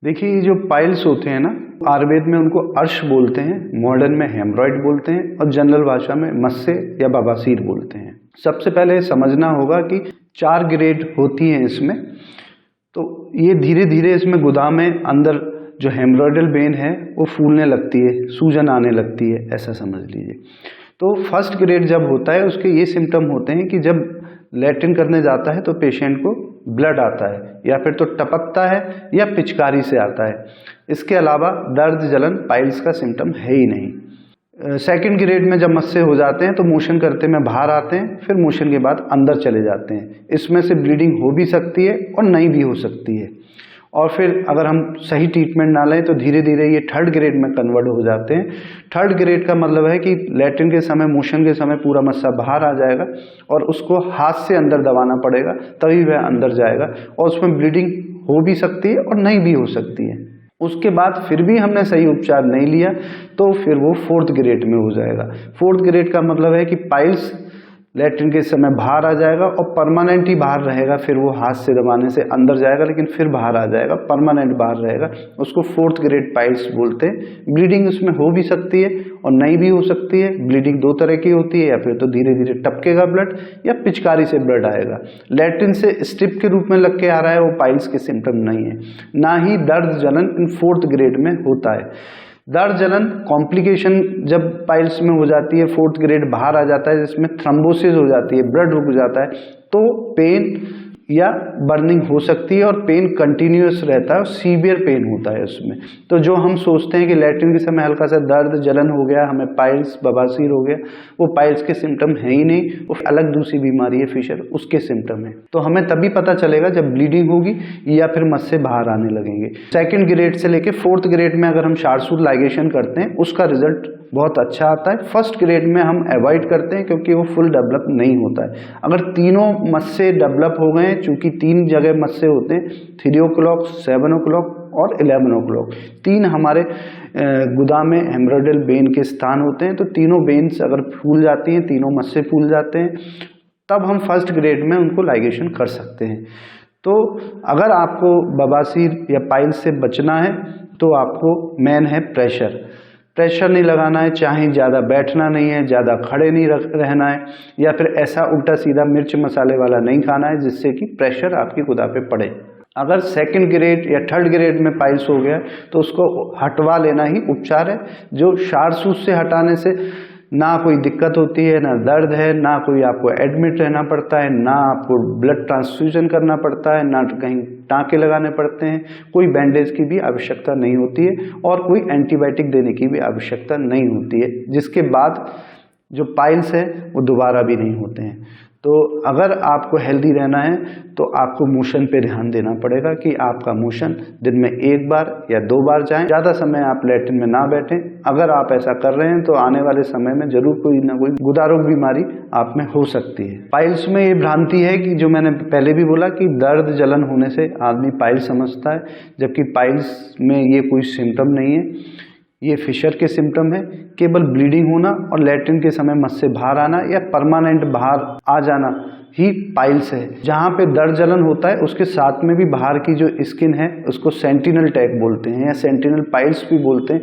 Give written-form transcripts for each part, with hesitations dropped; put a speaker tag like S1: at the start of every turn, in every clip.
S1: देखिए, ये जो पाइल्स होते हैं ना, आयुर्वेद में उनको अर्श बोलते हैं, मॉडर्न में हेमरॉइड बोलते हैं और जनरल भाषा में मस्से या बवासीर बोलते हैं। सबसे पहले समझना होगा कि 4 ग्रेड होती हैं इसमें। तो ये धीरे धीरे इसमें गुदा में अंदर जो हेमरॉइडल वेन है वो फूलने लगती है, सूजन आने लगती है, ऐसा समझ लीजिए। तो फर्स्ट ग्रेड जब होता है उसके ये सिम्टम होते हैं कि जब लैट्रिन करने जाता है तो पेशेंट को ब्लड आता है, या फिर तो टपकता है या पिचकारी से आता है। इसके अलावा दर्द जलन पाइल्स का सिम्टम है ही नहीं। सेकंड ग्रेड में जब मस्से हो जाते हैं तो मोशन करते में बाहर आते हैं, फिर मोशन के बाद अंदर चले जाते हैं। इसमें से ब्लीडिंग हो भी सकती है और नहीं भी हो सकती है। और फिर अगर हम सही ट्रीटमेंट ना लें तो धीरे धीरे ये थर्ड ग्रेड में कन्वर्ट हो जाते हैं। थर्ड ग्रेड का मतलब है कि लैट्रिन के समय, मोशन के समय पूरा मस्सा बाहर आ जाएगा और उसको हाथ से अंदर दबाना पड़ेगा, तभी वह अंदर जाएगा और उसमें ब्लीडिंग हो भी सकती है और नहीं भी हो सकती है। उसके बाद फिर भी हमने सही उपचार नहीं लिया तो फिर वो फोर्थ ग्रेड में हो जाएगा। फोर्थ ग्रेड का मतलब है कि पाइल्स लैट्रिन के समय बाहर आ जाएगा और परमानेंट ही बाहर रहेगा। फिर वो हाथ से दबाने से अंदर जाएगा लेकिन फिर बाहर आ जाएगा, परमानेंट बाहर रहेगा। उसको फोर्थ ग्रेड पाइल्स बोलते हैं। ब्लीडिंग उसमें हो भी सकती है और नहीं भी हो सकती है। ब्लीडिंग 2 तरह की होती है, या फिर तो धीरे धीरे टपकेगा ब्लड या पिचकारी से ब्लड आएगा। लैट्रिन से स्ट्रिप के रूप में लग के आ रहा है, वो पाइल्स के सिम्टम नहीं है। ना ही दर्द जलन इन फोर्थ ग्रेड में होता है। दर्द जलन कॉम्प्लिकेशन जब पाइल्स में हो जाती है, फोर्थ ग्रेड बाहर आ जाता है, जिसमें थ्रोम्बोसिस हो जाती है, ब्लड रुक जाता है, तो पेन या बर्निंग हो सकती है और पेन कंटिन्यूअस रहता है और सीवियर पेन होता है उसमें। तो जो हम सोचते हैं कि लैट्रिन के समय हल्का सा दर्द जलन हो गया, हमें पाइल्स बवासीर हो गया, वो पाइल्स के सिम्टम है ही नहीं, वो अलग दूसरी बीमारी है, फिशर, उसके सिम्टम है। तो हमें तभी पता चलेगा जब ब्लीडिंग होगी या फिर मस्से बाहर आने लगेंगे। सेकेंड ग्रेड से लेके फोर्थ ग्रेड में अगर हम शार्सूट लाइगेशन करते हैं उसका रिजल्ट बहुत अच्छा आता है। फर्स्ट ग्रेड में हम अवॉइड करते हैं क्योंकि वो फुल डेवलप नहीं होता है। अगर तीनों मस्से डेवलप हो गए, चूंकि 3 जगह मस्से होते हैं, 3 o'clock, 7 o'clock और 11 o'clock, 3 हमारे गुदा में हेमरॉइडल वेन के स्थान होते हैं। तो तीनों वेन्स अगर फूल जाती हैं, तीनों मस्से फूल जाते हैं, तब हम फर्स्ट ग्रेड में उनको लाइगेशन कर सकते हैं। तो अगर आपको बवासीर या पाइल्स से बचना है तो आपको मेन है प्रेशर नहीं लगाना है। चाहे ज़्यादा बैठना नहीं है, ज़्यादा खड़े नहीं रहना है, या फिर ऐसा उल्टा सीधा मिर्च मसाले वाला नहीं खाना है जिससे कि प्रेशर आपकी गुदा पे पड़े। अगर सेकंड ग्रेड या थर्ड ग्रेड में पाइल्स हो गया तो उसको हटवा लेना ही उपचार है। जो शार्सूट से हटाने से ना कोई दिक्कत होती है, ना दर्द है, ना कोई आपको एडमिट रहना पड़ता है, ना आपको ब्लड ट्रांसफ्यूजन करना पड़ता है, ना कहीं टाँके लगाने पड़ते हैं, कोई बैंडेज की भी आवश्यकता नहीं होती है और कोई एंटीबायोटिक देने की भी आवश्यकता नहीं होती है। जिसके बाद जो पाइल्स है वो दोबारा भी नहीं होते हैं। तो अगर आपको हेल्दी रहना है तो आपको मोशन पे ध्यान देना पड़ेगा कि आपका मोशन दिन में 1 बार या 2 बार जाए। ज़्यादा समय आप लैट्रिन में ना बैठें। अगर आप ऐसा कर रहे हैं तो आने वाले समय में जरूर कोई ना कोई गुदा रोग बीमारी आप में हो सकती है। पाइल्स में ये भ्रांति है कि जो मैंने पहले भी बोला कि दर्द जलन होने से आदमी पाइल्स समझता है, जबकि पाइल्स में ये कोई सिम्टम नहीं है। ये फिशर के सिम्टम है। केवल ब्लीडिंग होना और लैट्रिन के समय मस्से बाहर आना या परमानेंट बाहर आ जाना ही पाइल्स है। जहाँ पे दर्द जलन होता है उसके साथ में भी बाहर की जो स्किन है उसको सेंटिनल टैग बोलते हैं या सेंटिनल पाइल्स भी बोलते हैं।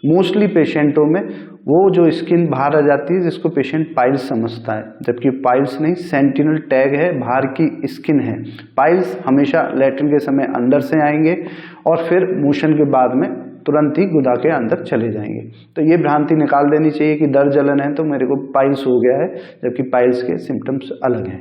S1: मोस्टली पेशेंटों में वो जो स्किन बाहर आ जाती है जिसको पेशेंट पाइल्स समझता है, जबकि पाइल्स नहीं, सेंटिनल टैग है, बाहर की स्किन है। पाइल्स हमेशा लैट्रिन के समय अंदर से आएंगे और फिर मोशन के बाद में तुरंत ही गुदा के अंदर चले जाएंगे। तो ये भ्रांति निकाल देनी चाहिए कि दर्द जलन है तो मेरे को पाइल्स हो गया है, जबकि पाइल्स के सिम्टम्स अलग हैं।